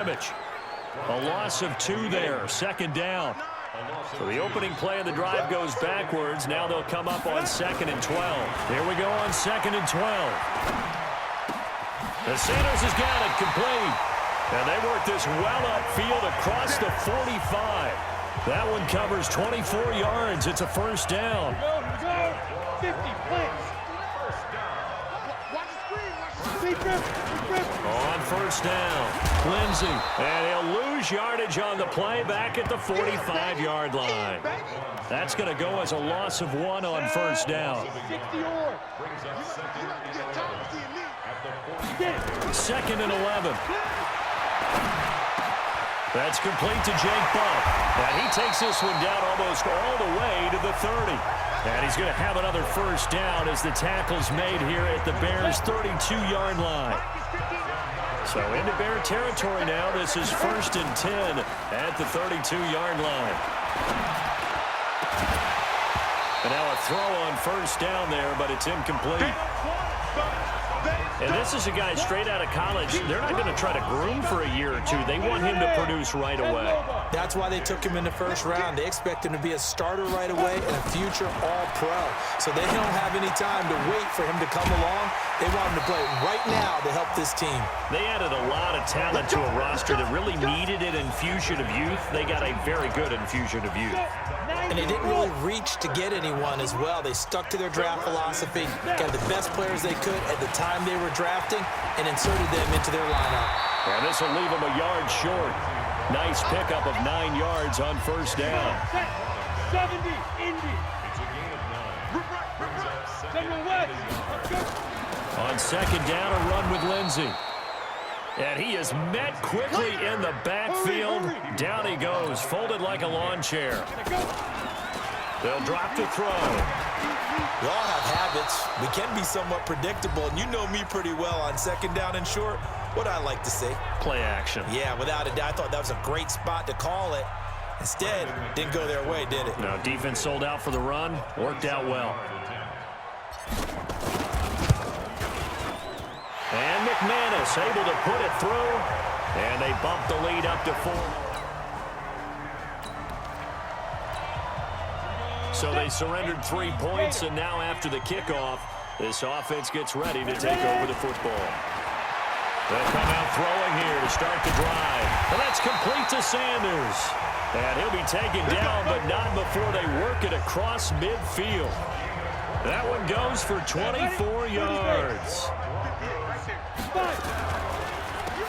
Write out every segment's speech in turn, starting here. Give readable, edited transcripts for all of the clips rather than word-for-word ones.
A loss of 2 there, second down. So the opening play of the drive goes backwards. Now they'll come up on 2nd and 12. Here we go on 2nd and 12. The Sanders has got it complete. And they work this well upfield across the 45. That one covers 24 yards. It's a first down. Go. 50 points. On first down, Lindsey. And he'll lose yardage on the play back at the 45-yard line. That's going to go as a loss of 1 on first down. 2nd and 11. That's complete to Jake Buck. And he takes this one down almost all the way to the 30. And he's going to have another first down as the tackle's made here at the Bears' 32-yard line. So into Bear territory now. This is 1st and 10 at the 32-yard line. And now a throw on first down there, but it's incomplete. And this is a guy straight out of college. They're not going to try to groom for a year or 2. They want him to produce right away. That's why they took him in the first round. They expect him to be a starter right away and a future All-Pro. So they don't have any time to wait for him to come along. They want him to play right now to help this team. They added a lot of talent to a roster that really needed an infusion of youth. They got a very good infusion of youth. And they didn't really reach to get anyone as well. They stuck to their draft philosophy, got the best players they could at the time they were drafting, and inserted them into their lineup. And this will leave them a yard short. Nice pickup of 9 yards on first down. 70, Indy. General West. On second down, a run with Lindsey. And he is met quickly in the backfield. Down he goes, folded like a lawn chair. They'll drop to throw. We all have habits. We can be somewhat predictable, and you know me pretty well on second down and short. What I like to say? Play action. Yeah, without a doubt. I thought that was a great spot to call it. Instead, didn't go their way, did it? No, defense sold out for the run. Worked out well. And McManus able to put it through. And they bump the lead up to 4. So they surrendered 3 points, and now after the kickoff, this offense gets ready to take over the football. They'll come out throwing here to start the drive. And that's complete to Sanders. And he'll be taken down, but not before they work it across midfield. That one goes for 24 yards.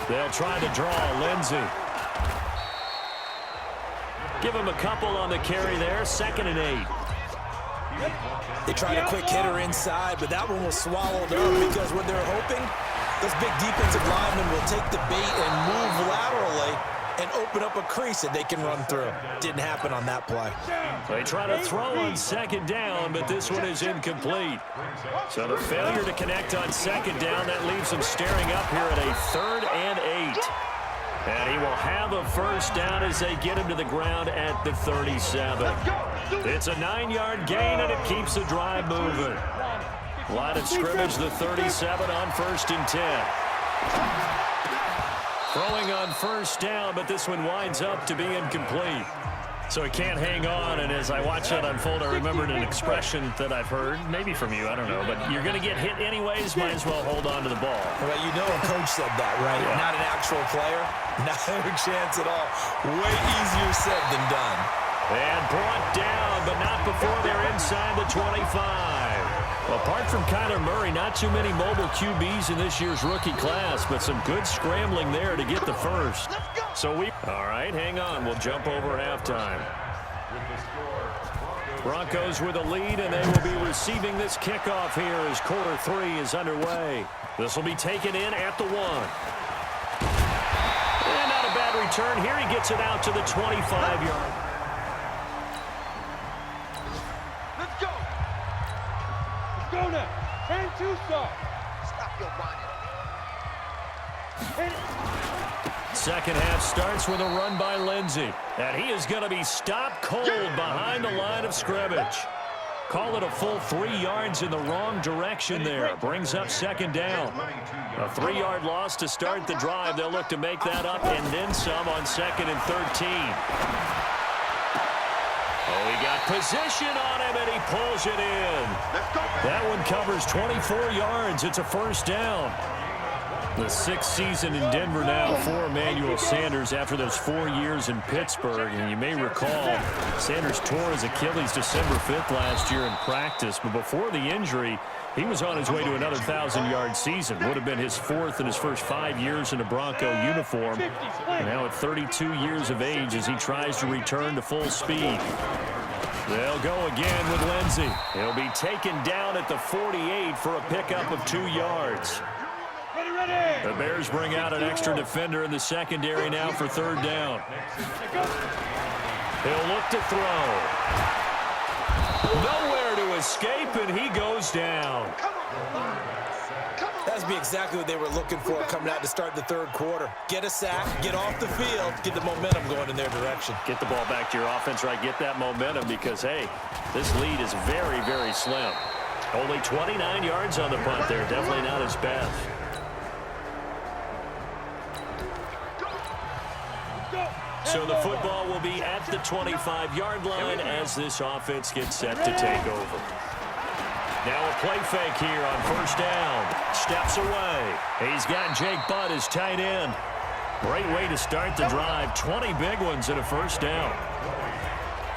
They'll try to draw Lindsey. Give him a couple on the carry there. 2nd and 8. They tried a quick hitter inside, but that one was swallowed up because what they're hoping, those big defensive linemen will take the bait and move laterally and open up a crease that they can run through. Didn't happen on that play. They try to throw on second down, but this one is incomplete. So the failure to connect on second down, that leaves them staring up here at a 3rd and 8. And he will have a first down as they get him to the ground at the 37. It's a 9-yard gain, and it keeps the drive moving. Line of scrimmage, the 37 on 1st and 10. Throwing on first down, but this one winds up to be incomplete. So he can't hang on, and as I watch that unfold, I remembered an expression that I've heard, maybe from you, I don't know, but you're going to get hit anyways, might as well hold on to the ball. Well, you know a coach said that, right? Yeah. Not an actual player. Not a chance at all. Way easier said than done. And brought down, but not before they're inside the 25. Well, apart from Kyler Murray, not too many mobile QBs in this year's rookie class, but some good scrambling there to get the first. So all right, hang on. We'll jump over halftime. Broncos with a lead, and they will be receiving this kickoff here as quarter 3 is underway. This will be taken in at the 1. And not a bad return. Here he gets it out to the 25-yard. Let's go. Let's go now. 10-2 stop. Stop your whining. Second half starts with a run by Lindsey. And he is going to be stopped cold behind the line of scrimmage. call it a full 3 yards in the wrong direction there. Brings up second down. A 3-yard loss to start the drive. They'll look to make that up and then some on 2nd and 13. Oh, he got position on him, and he pulls it in. That one covers 24 yards. It's a first down. The 6th season in Denver now for Emmanuel Sanders after those 4 years in Pittsburgh. And you may recall Sanders tore his Achilles December 5th last year in practice. But before the injury, he was on his way to another 1,000-yard season. Would have been his 4th in his first 5 years in a Bronco uniform. And now at 32 years of age as he tries to return to full speed. They'll go again with Lindsey. He'll be taken down at the 48 for a pickup of 2 yards. The Bears bring out an extra defender in the secondary now for 3rd down. He'll look to throw. Nowhere to escape, and he goes down. That's be exactly what they were looking for coming out to start the 3rd quarter. Get a sack, get off the field, get the momentum going in their direction. Get the ball back to your offense, right? Get that momentum because, hey, this lead is very, very slim. Only 29 yards on the punt there. Definitely not his best. So the football will be at the 25-yard line as this offense gets set to take over. Now a play fake here on 1st down. Steps away. He's got Jake Butt as tight end. Great way to start the drive. 20 big ones and a 1st down.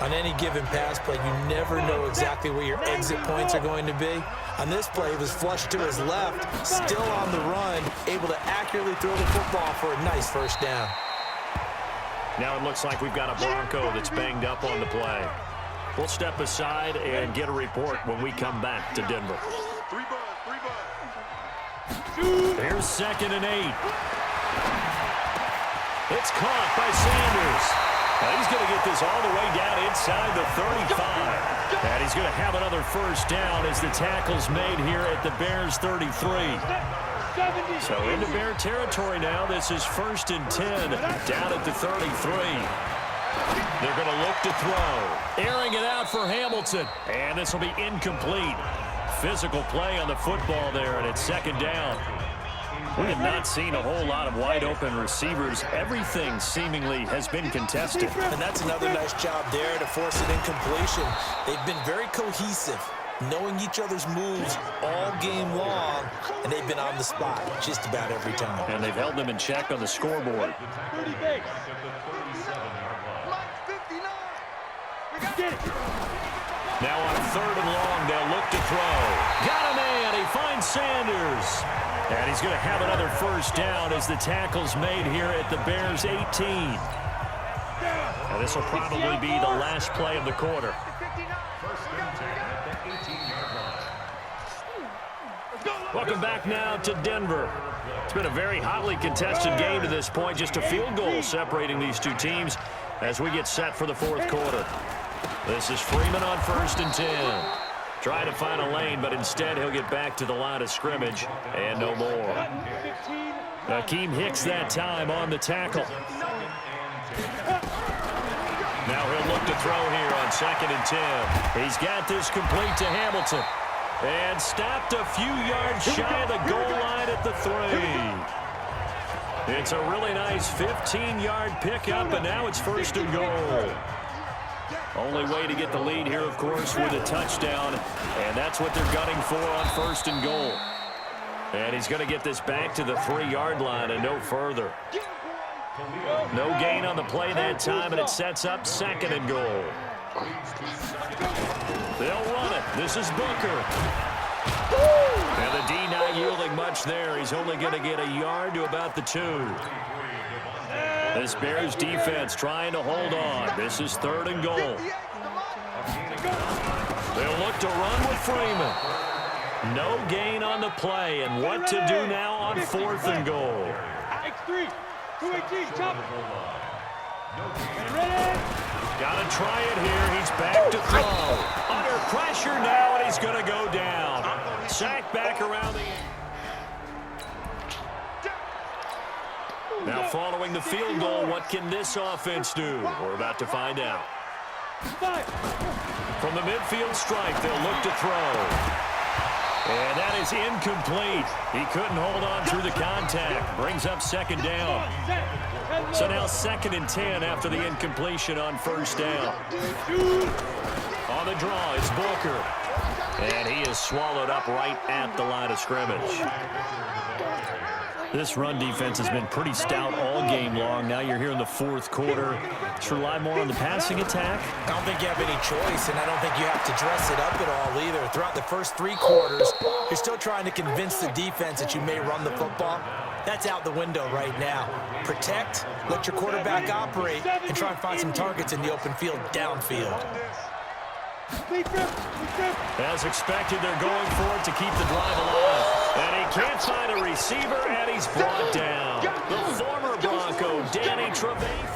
On any given pass play, you never know exactly where your exit points are going to be. On this play, he was flushed to his left, still on the run, able to accurately throw the football for a nice 1st down. Now it looks like we've got a Bronco that's banged up on the play. We'll step aside and get a report when we come back to Denver. Here's 2nd and 8. It's caught by Sanders. He's going to get this all the way down inside the 35. And he's going to have another 1st down as the tackle's made here at the Bears' 33. So into Bear territory now. This is 1st and 10 down at the 33. They're going to look to throw. Airing it out for Hamilton. And this will be incomplete. Physical play on the football there, and it's 2nd down. We have not seen a whole lot of wide-open receivers. Everything seemingly has been contested. And that's another nice job there to force an incompletion. They've been very cohesive, knowing each other's moves all game long, and they've been on the spot just about every time. And they've held them in check on the scoreboard. Now on 3rd and long, they'll look to throw. Got a man. He finds Sanders. And he's going to have another 1st down as the tackle's made here at the Bears' 18. And this will probably be the last play of the quarter. Welcome back now to Denver. It's been a very hotly contested game to this point. Just a field goal separating these two teams as we get set for the 4th quarter. This is Freeman on 1st and 10. Trying to find a lane, but instead he'll get back to the line of scrimmage and no more. Akeem Hicks that time on the tackle. Now he'll look to throw here on 2nd and 10. He's got this complete to Hamilton. And stopped a few yards shy of the goal line at the 3. It's a really nice 15-yard pickup, and now it's 1st and goal. Only way to get the lead here, of course, with a touchdown, and that's what they're gunning for on 1st and goal. And he's going to get this back to the 3-yard line and no further. No gain on the play that time, and it sets up 2nd and goal. They'll run it. This is Booker. And the D not yielding much there. He's only going to get a yard to about the 2. This Bears defense trying to hold on. This is 3rd and goal. They'll look to run with Freeman. No gain on the play. And what to do now on 4th and goal. X3, 218, chop. Got to try it here. He's back to throw. Under pressure now, and he's going to go down. Sacked back around the end. Now following the field goal, what can this offense do? We're about to find out. From the midfield stripe, they'll look to throw. And that is incomplete. He couldn't hold on through the contact. Brings up second down. So now 2nd and 10 after the incompletion on first down. On the draw is Booker. And he is swallowed up right at the line of scrimmage. This run defense has been pretty stout all game long. Now you're here in the 4th quarter. To rely more on the passing attack? I don't think you have any choice, and I don't think you have to dress it up at all either. Throughout the first 3 quarters, you're still trying to convince the defense that you may run the football. That's out the window right now. Protect, let your quarterback operate, and try and find some targets in the open field downfield. As expected, they're going for it to keep the drive alive. And he can't find a receiver, and he's brought down. The former Bronco, Danny Trevathan.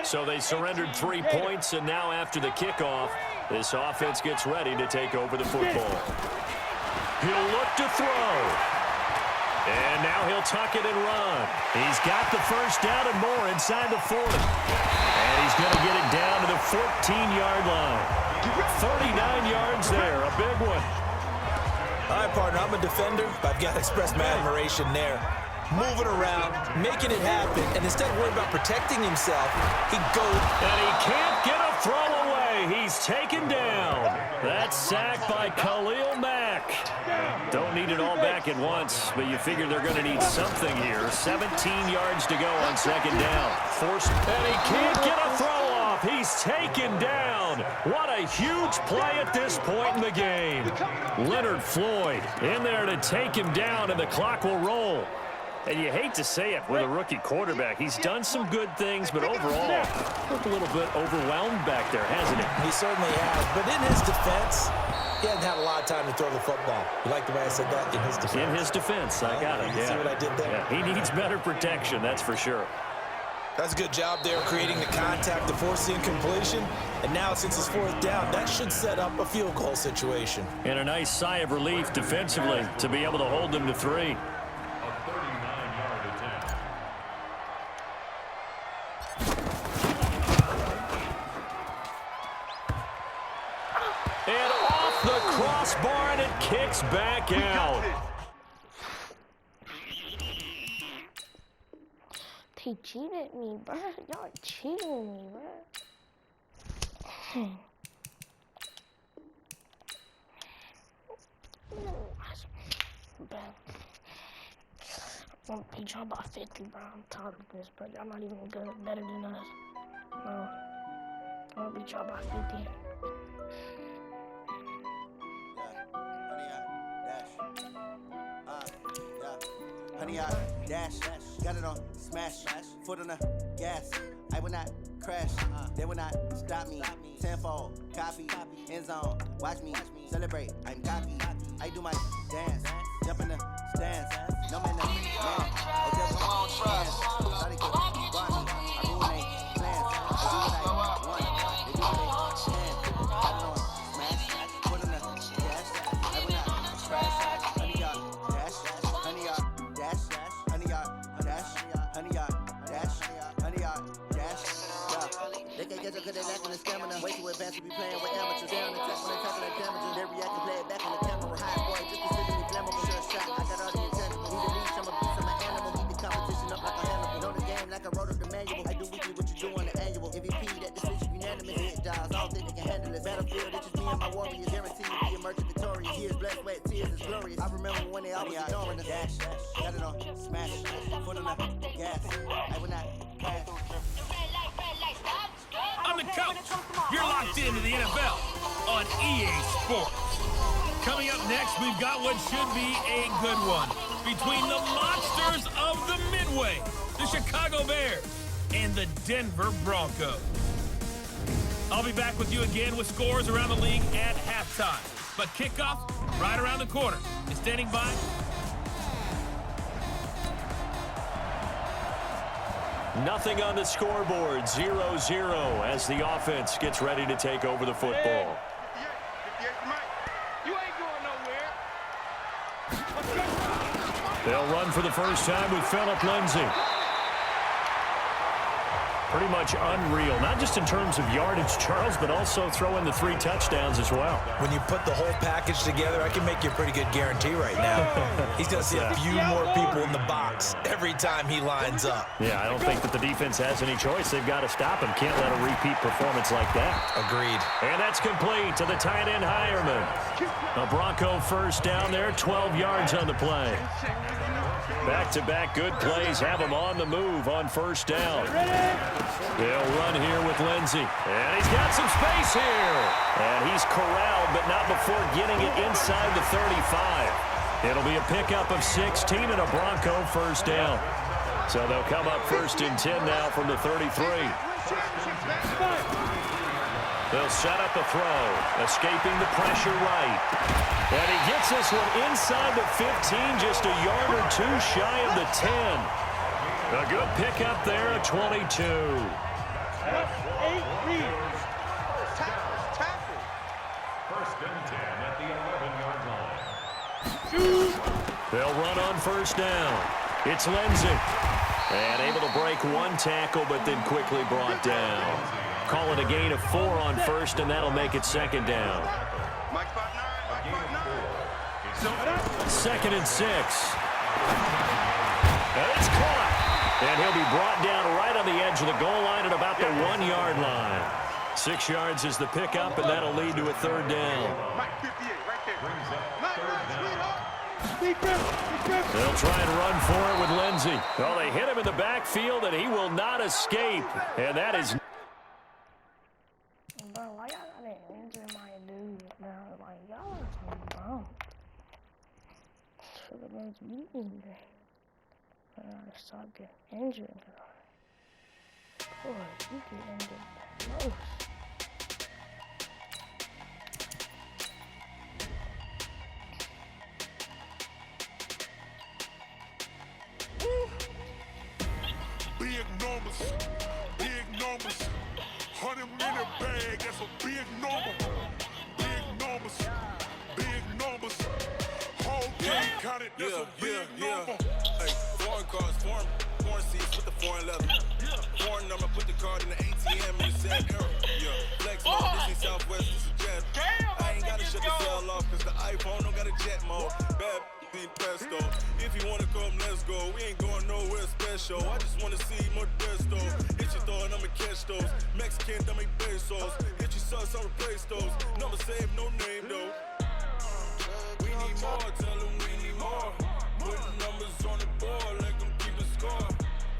So they surrendered 3 points, and now after the kickoff, this offense gets ready to take over the football. He'll look to throw. And now he'll tuck it and run. He's got the first down and more inside the 40. And he's going to get it down to the 14-yard line. 39 yards there, a big one. All right, partner, I'm a defender, but I've got to express my admiration there. Moving around, making it happen, and instead of worrying about protecting himself, he goes. And he can't get a throw away. He's taken down. That's sacked by Khalil Mack. Don't need it all back at once, but you figure they're going to need something here. 17 yards to go on second down. Forced, and he can't get a throw off. He's taken down. What a huge play at this point in the game. Leonard Floyd in there to take him down, and the clock will roll. And you hate to say it with a rookie quarterback. He's done some good things, but overall, looked a little bit overwhelmed back there, hasn't he? He certainly has. But in his defense, he hasn't had a lot of time to throw the football. You like the way I said that? In his defense. In his defense. I got it. You see what I did there? Yeah, he needs better protection, that's for sure. That's a good job there creating the contact to force the incompletion. And now, since it's 4th down, that should set up a field goal situation. And a nice sigh of relief defensively to be able to hold them to 3. And off the crossbar, and it kicks back out. They cheated me, bro. Y'all cheating me, bro. I'm beat y'all by 50, bro. I'm tired of this, bro. Y'all not even good, better than us. No. I'm gonna beat y'all by 50. Honey, I dash, got it on smash, foot on the gas. I will not crash, they will not stop me. Tenfold, copy, end zone, watch me celebrate. I'm cocky, I do my dance, jump in the stands. No man, man, oh devil, hands. Thought he could guard me, I ruin they plans. I do what I want, they do what they can. Got it on smash, foot on the gas. I will not crash, honey, y'all dash, honey, y'all. They can't catch up cause they lacking the stamina. Way too advanced to be playing with amateurs. Down and tackle, they tackle like damages. They react and play it back on the camera. High boy, just consider me flammable. Sure shot, I got all the intangibles. Need a leash, I'm a beast, I'm an animal. Beat the competition up like a Hannibal. Know the game like I wrote up the manual. I do weekly what you do on the annual. MVP, that decision unanimous. Hit jobs, I don't think they can handle it. Battlefield, it's just me and my warriors. Guaranteed to be emerging victorious. Years, blood, sweat, tears is glorious. I remember when they always ignoring us. Dash, got it on, smash, foot on the gas. I will not crash. On the couch, you're locked into the NFL on EA Sports. Coming up next, we've got what should be a good one between the monsters of the Midway, the Chicago Bears, and the Denver Broncos. I'll be back with you again with scores around the league at halftime. But kickoff right around the corner. And standing by, Nothing on the scoreboard, 0-0 as the offense gets ready to take over the football. You ain't going nowhere. They'll run for the first time with Phillip Lindsay. Pretty much unreal, not just in terms of yardage, Charles, but also throw in the 3 touchdowns as well. When you put the whole package together, I can make you a pretty good guarantee right now. He's going to see a few more people in the box every time he lines up. Yeah, I don't think that the defense has any choice. They've got to stop him. Can't let a repeat performance like that. Agreed. And that's complete to the tight end, Hireman. A Bronco first down there, 12 yards on the play. Back-to-back good plays have him on the move on first down. They'll run here with Lindsey. And he's got some space here. And he's corralled, but not before getting it inside the 35. It'll be a pickup of 16 and a Bronco first down. So they'll come up first and 10 now from the 33. They'll set up a throw, escaping the pressure right. And he gets this one inside the 15, just a yard or 2 shy of the 10. A good pickup there, a 22. That's 8 reads. First and 10 at the 11-yard line. Shoot. They'll run on first down. It's Lindsey. And able to break 1 tackle, but then quickly brought down. Call it a gain of 4 on first, and that'll make it second down. Second and 6. And it's caught. And he'll be brought down right on the edge of the goal line at about the 1-yard line. 6 yards is the pickup, and that'll lead to a third down. They'll try and run for it with Lindsey. Well, they hit him in the backfield, and he will not escape. And that is... Bro, why y'all gotta injure my dude, bro? Like, y'all are so dumb. Should have been beaten. I gotta stop getting injured, bro. Boy, you get injured the most. Big numbers, big numbers. 100-minute bag, that's a big number. Big numbers, big numbers. Whole team counted, that's a big number. Hey, foreign cars, foreign seats with the foreign leather. Foreign number, put the card in the ATM in the sad era. Yeah, flex mode, this is Southwest, this is jet. I ain't gotta shut the cell off, cause the iPhone don't got a jet mode. Bad pesto. If you wanna come, let's go. We ain't going nowhere special. I just wanna see more desto. Hit your thought, I'ma catch those. Mexican, dummy pesos. Hit your sauce, I'll replace those. Number save, no name though. We need more, tell them we need more. Putting numbers on the board, like I'm keeping score.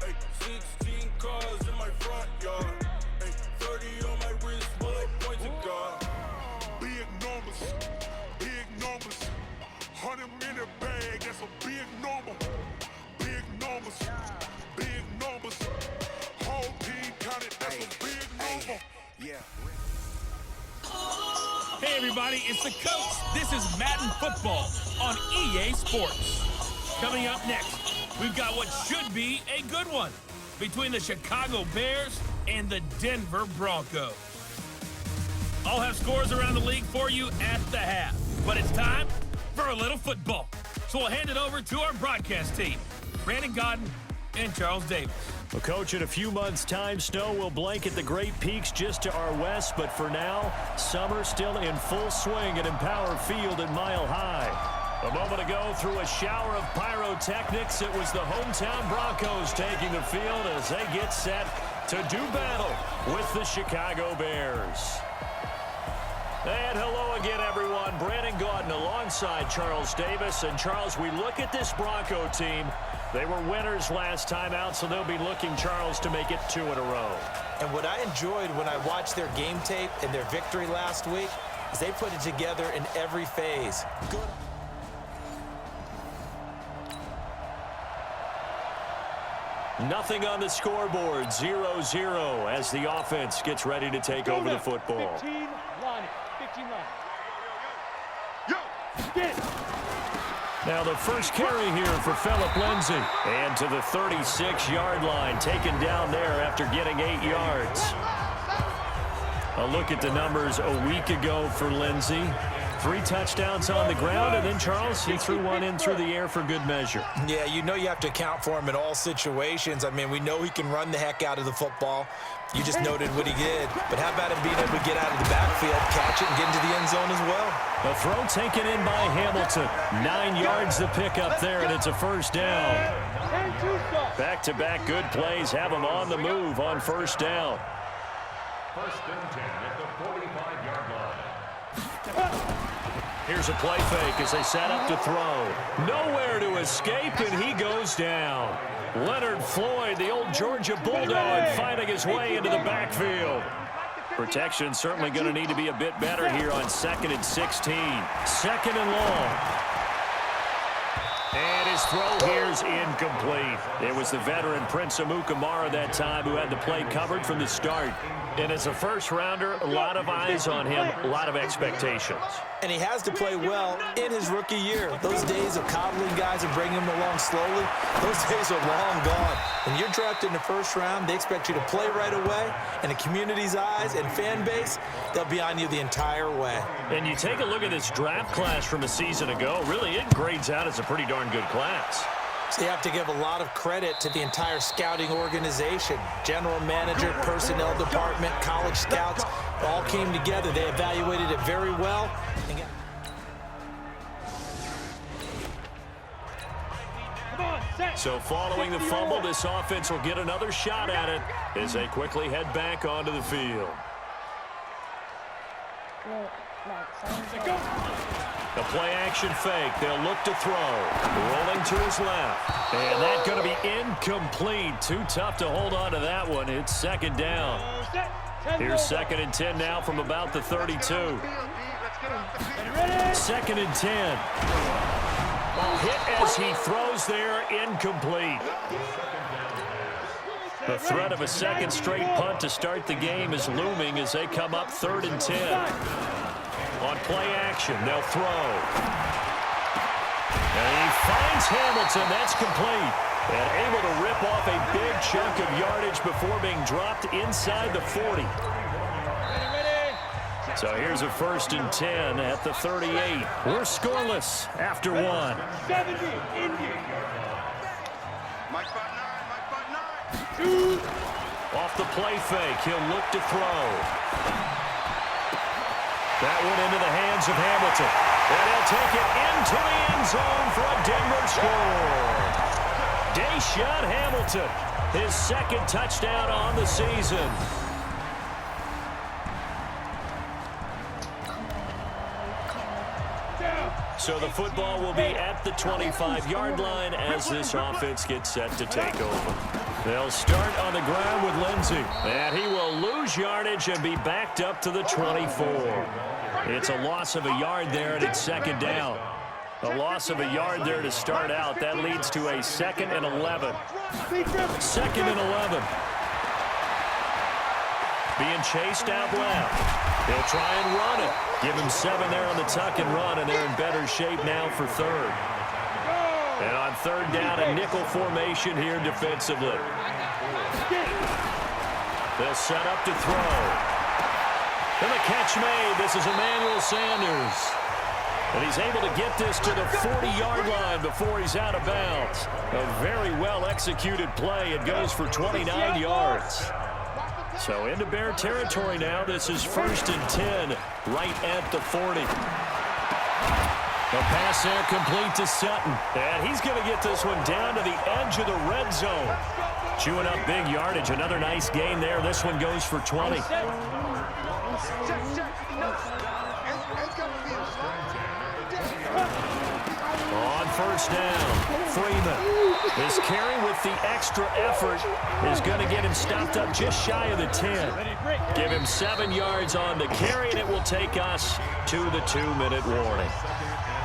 Hey, 16 cars in my front yard. Hey, 30 on my wrist, while I point to God. Big numbers, big numbers. 100-minute bag, that's a big number. Big numbers, big numbers. Whole team counted, that's a big number. Yeah. Hey, everybody, it's the coach. This is Madden Football on EA Sports. Coming up next, we've got what should be a good one between the Chicago Bears and the Denver Broncos. I'll have scores around the league for you at the half, but it's time for a little football. So we'll hand it over to our broadcast team, Brandon Godden and Charles Davis. Well, Coach, in a few months' time, snow will blanket the Great Peaks just to our west, but for now, summer still in full swing at Empower Field at Mile High. A moment ago, through a shower of pyrotechnics, it was the hometown Broncos taking the field as they get set to do battle with the Chicago Bears. And hello again, everyone. Brandon Gaudin alongside Charles Davis. And, Charles, we look at this Bronco team. They were winners last time out, so they'll be looking, Charles, to make it 2 in a row. And what I enjoyed when I watched their game tape and their victory last week is they put it together in every phase. Good. Nothing on the scoreboard, 0-0 as the offense gets ready to take over the football. 15 line. 15 line. Yo, get it. Now the first carry here for Phillip Lindsay. And to the 36-yard line, taken down there after getting 8 yards. A look at the numbers a week ago for Lindsay. 3 touchdowns on the ground, and then, Charles, he threw one in through the air for good measure. Yeah, you know you have to account for him in all situations. I mean, we know he can run the heck out of the football. You just noted what he did. But how about him being able to get out of the backfield, catch it, and get into the end zone as well? A throw taken in by Hamilton. 9 yards the pickup there, and it's a first down. Back-to-back good plays have him on the move on first down. First and 10 at the 45-yard line. Here's a play fake as they set up to throw. Nowhere to escape, and he goes down. Leonard Floyd, the old Georgia Bulldog, finding his way into the backfield. Protection certainly going to need to be a bit better here on 2nd and 16. 2nd and long. And his throw here's incomplete. It was the veteran Prince Amukamara that time who had the play covered from the start. And as a first-rounder, a lot of eyes on him, a lot of expectations. And he has to play well in his rookie year. Those days of coddling guys and bringing them along slowly, those days are long gone. When you're drafted in the first round, they expect you to play right away. And the community's eyes and fan base, they'll be on you the entire way. And you take a look at this draft class from a season ago, really it grades out as a pretty darn good class. So you have to give a lot of credit to the entire scouting organization. General manager, personnel department, college scouts, all came together. They evaluated it very well. So following the fumble, this offense will get another shot at it as they quickly head back onto the field. The play-action fake. They'll look to throw. Rolling to his left. And that's going to be incomplete. Too tough to hold on to that one. It's 2nd down. Here's 2nd and 10 now from about the 32. 2nd and 10. Hit as he throws there, incomplete. The threat of a second straight punt to start the game is looming as they come up 3rd and 10. On play action, they'll throw. And he finds Hamilton. That's complete. And able to rip off a big chunk of yardage before being dropped inside the 40. So here's a 1st and 10 at the 38. We're scoreless after 1. 70, Indy. Two. Off the play fake, he'll look to throw. That one into the hands of Hamilton. And he'll take it into the end zone for a Denver score. Deshaun Hamilton, his 2nd touchdown on the season. So the football will be at the 25-yard line as this offense gets set to take over. They'll start on the ground with Lindsey, and he will lose yardage and be backed up to the 24. It's a loss of a yard there, and it's 2nd down. A loss of a yard there to start out. That leads to a 2nd and 11. 2nd and 11. Being chased out left. They'll try and run it. Give him 7 there on the tuck and run, and they're in better shape now for 3rd. And on 3rd down, a nickel formation here defensively. They'll set up to throw. And the catch made. This is Emmanuel Sanders. And he's able to get this to the 40-yard line before he's out of bounds. A very well-executed play. It goes for 29 yards. So into Bear territory now. This is 1st and 10 right at the 40. The pass there complete to Sutton. And he's going to get this one down to the edge of the red zone. Chewing up big yardage. Another nice gain there. This one goes for 20. On 1st down, Freeman. This carry with the extra effort is going to get him stopped up just shy of the 10. Give him 7 yards on the carry, and it will take us to the 2-minute warning.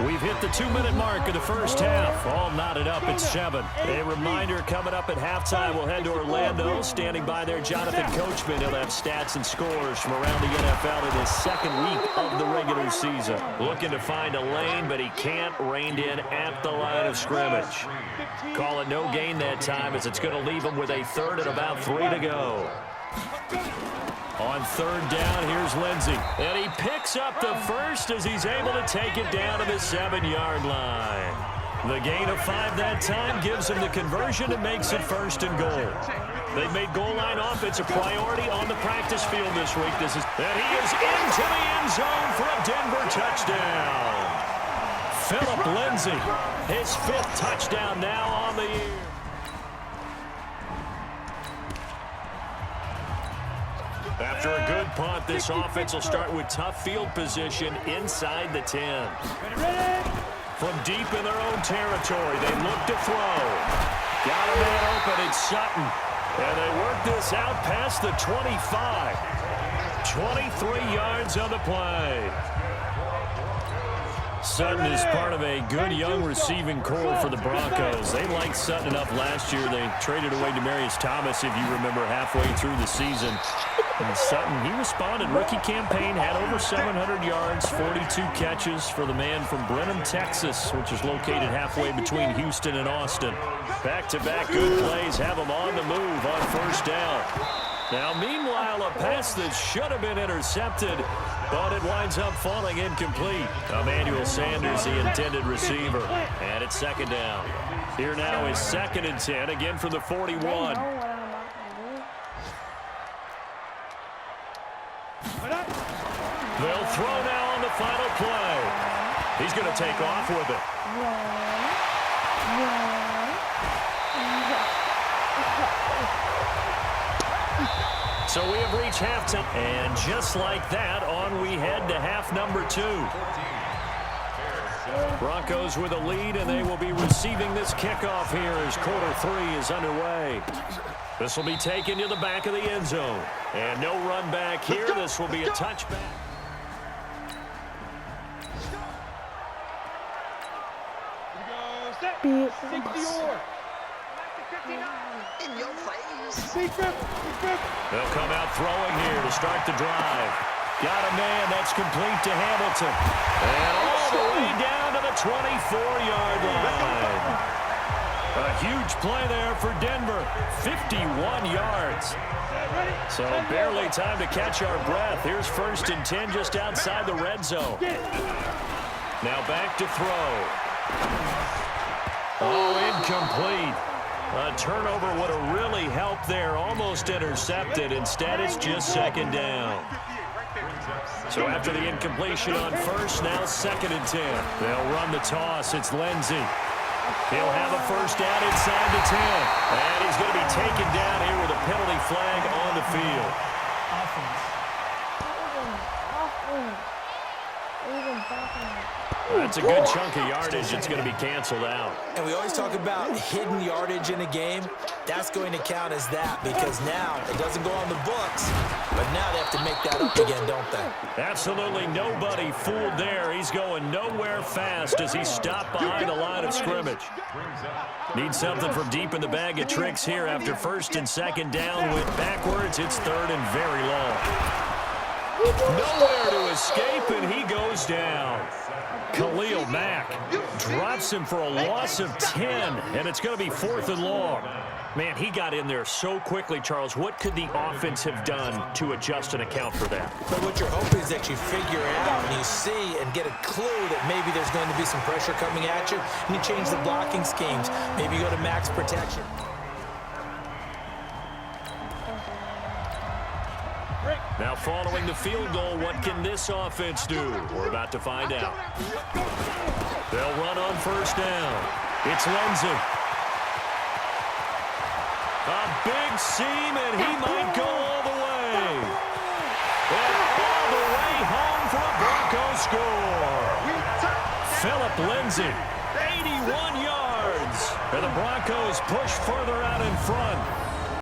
We've hit the 2-minute mark of the first half. All knotted up at 7. A reminder coming up at halftime, we'll head to Orlando. Standing by there, Jonathan Coachman. He'll have stats and scores from around the NFL in his 2nd week of the regular season. Looking to find a lane, but he can't. Reined in at the line of scrimmage. Call it no gain that time as it's going to leave him with a 3rd and about 3 to go. On third down, here's Lindsey. And he picks up the first as he's able to take it down to the 7-yard line. The gain of 5 that time gives him the conversion and makes it 1st and goal. They've made goal line offense a priority on the practice field this week. And he is into the end zone for a Denver touchdown. Phillip Lindsay, his 5th touchdown now on the year. After a good punt, this offense will start with tough field position inside the 10. From deep in their own territory, they look to throw. Got a man open, it's Sutton. And they work this out past the 25. 23 yards on the play. Sutton is part of a good young receiving core for the Broncos. They liked Sutton enough last year. They traded away Demaryius Thomas, if you remember, halfway through the season. And Sutton, he responded. Rookie campaign, had over 700 yards, 42 catches for the man from Brenham, Texas, which is located halfway between Houston and Austin. Back-to-back good plays have him on the move on 1st down. Now, meanwhile, a pass that should have been intercepted, but it winds up falling incomplete. Emmanuel Sanders, the intended receiver, and it's 2nd down. Here now is 2nd and 10, again from the 41. They'll throw now on the final play. He's going to take off with it. So we have reached halftime. And just like that, on we head to half number 2. Broncos with a lead, and they will be receiving this kickoff here as quarter 3 is underway. This will be taken to the back of the end zone. And no run back here. This will be a touchback. In your face. They'll come out throwing here to start the drive. Got a man that's complete to Hamilton. And all the way down to the 24-yard line. A huge play there for Denver. 51 yards. So barely time to catch our breath. Here's 1st and 10 just outside the red zone. Now back to throw. Oh, incomplete. A turnover would have really helped there. Almost intercepted. Instead, it's just 2nd down. So after the incompletion on 1st, now 2nd and 10. They'll run the toss. It's Lindsey. He'll have a 1st down inside the 10. And he's going to be taken down here with a penalty flag on the field. That's a good chunk of yardage. It's going to be canceled out. And we always talk about hidden yardage in a game. That's going to count as that because now it doesn't go on the books, but now they have to make that up again, don't they? Absolutely nobody fooled there. He's going nowhere fast as he stopped behind the line of scrimmage. Needs something from deep in the bag of tricks here after 1st and 2nd down. Went backwards. It's 3rd and very long. Nowhere to escape, and he goes down. Khalil Mack drops him for a loss of 10, and it's going to be 4th and long. Man, he got in there so quickly, Charles. What could the offense have done to adjust and account for that? But what you're hoping is that you figure it out and you see and get a clue that maybe there's going to be some pressure coming at you, and you change the blocking schemes. Maybe you go to max protection. Now following the field goal, what can this offense do? We're about to find out. They'll run on 1st down. It's Lindsey. A big seam, and he might go all the way. And all the way home for a Broncos score. Phillip Lindsey, 81 yards. And the Broncos push further out in front.